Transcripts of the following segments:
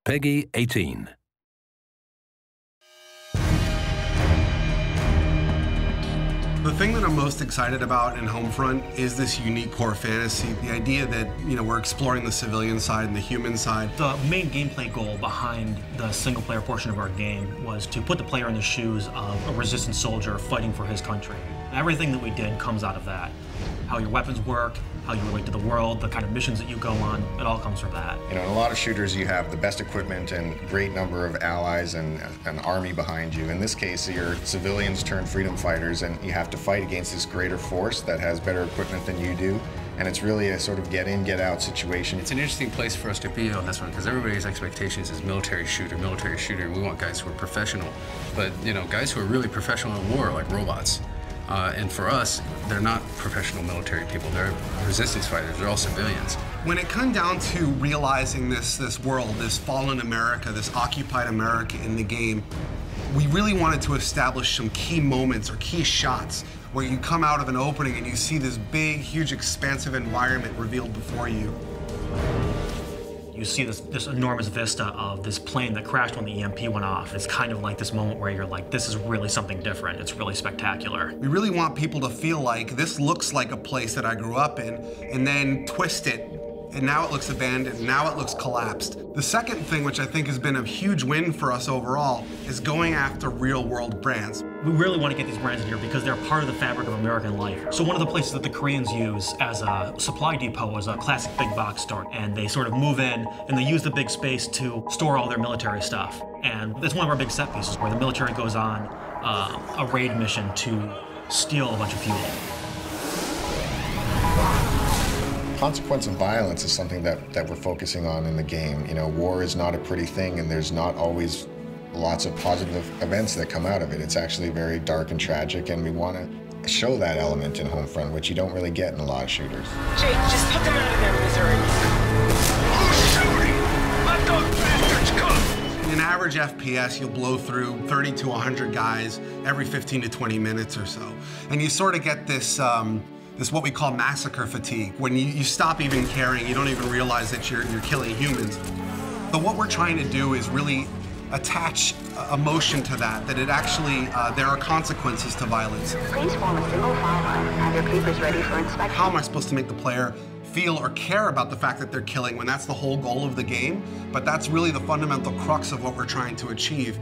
Peggy 18. The thing that I'm most excited about in Homefront is this unique core fantasy. The idea that, we're exploring the civilian side and the human side. The main gameplay goal behind the single-player portion of our game was to put the player in the shoes of a resistance soldier fighting for his country. Everything that we did comes out of that. How your weapons work, how you relate to the world, the kind of missions that you go on, it all comes from that. In a lot of shooters, you have the best equipment and great number of allies and an army behind you. In this case, you're civilians turned freedom fighters, and you have to fight against this greater force that has better equipment than you do. And it's really a sort of get in, get out situation. It's an interesting place for us to be on this one because everybody's expectations is military shooter, military shooter. We want guys who are professional, but guys who are really professional in war, like robots. And for us, they're not professional military people. They're resistance fighters. They're all civilians. When it comes down to realizing this world, this fallen America, this occupied America in the game, we really wanted to establish some key moments or key shots where you come out of an opening and you see this big, huge, expansive environment revealed before you. You see this enormous vista of this plane that crashed when the EMP went off. It's kind of like this moment where you're like, this is really something different. It's really spectacular. We really want people to feel like this looks like a place that I grew up in, and then twist it, and now it looks abandoned, now it looks collapsed. The second thing, which I think has been a huge win for us overall, is going after real-world brands. We really want to get these brands in here because they're part of the fabric of American life. So one of the places that the Koreans use as a supply depot is a classic big box store. And they sort of move in and they use the big space to store all their military stuff. And that's one of our big set pieces where the military goes on a raid mission to steal a bunch of fuel. Consequence of violence is something that we're focusing on in the game. War is not a pretty thing, and there's not always lots of positive events that come out of it. It's actually very dark and tragic, and we want to show that element in Homefront, which you don't really get in a lot of shooters. Jake, just put them out of their misery. Who's shooting? Let those bastards come! In an average FPS, you'll blow through 30 to 100 guys every 15 to 20 minutes or so. And you sort of get this what we call massacre fatigue. When you stop even caring, you don't even realize that you're killing humans. But what we're trying to do is really attach emotion to that it actually, there are consequences to violence. Please form a single file line. Have your papers ready for inspection. How am I supposed to make the player feel or care about the fact that they're killing when that's the whole goal of the game? But that's really the fundamental crux of what we're trying to achieve.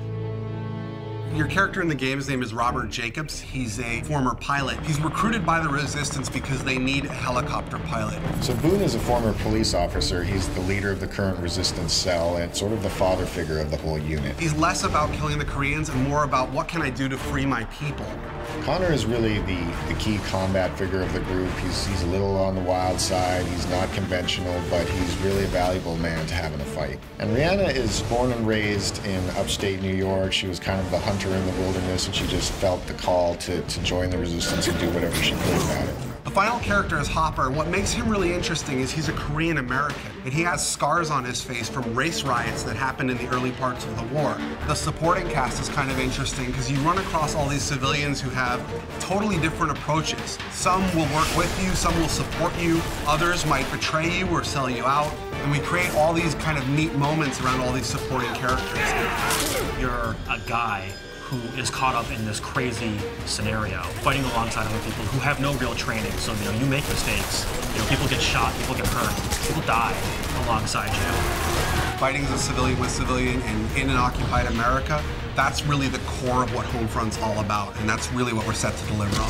Your character in the game, his name is Robert Jacobs. He's a former pilot. He's recruited by the Resistance because they need a helicopter pilot. So Boone is a former police officer. He's the leader of the current Resistance cell and sort of the father figure of the whole unit. He's less about killing the Koreans and more about what can I do to free my people. Connor is really the key combat figure of the group. He's a little on the wild side. He's not conventional, but he's really a valuable man to have in a fight. And Rihanna is born and raised in upstate New York. She was kind of the hunter in the wilderness, and she just felt the call to join the Resistance and do whatever she could about it. The final character is Hopper, and what makes him really interesting is he's a Korean American, and he has scars on his face from race riots that happened in the early parts of the war. The supporting cast is kind of interesting because you run across all these civilians who have totally different approaches. Some will work with you, some will support you, others might betray you or sell you out, and we create all these kind of neat moments around all these supporting characters. You're a guy who is caught up in this crazy scenario, fighting alongside other people who have no real training. So, you make mistakes. People get shot, people get hurt, people die alongside you. Fighting as a civilian with civilian and in an occupied America, that's really the core of what Homefront's all about, and that's really what we're set to deliver on.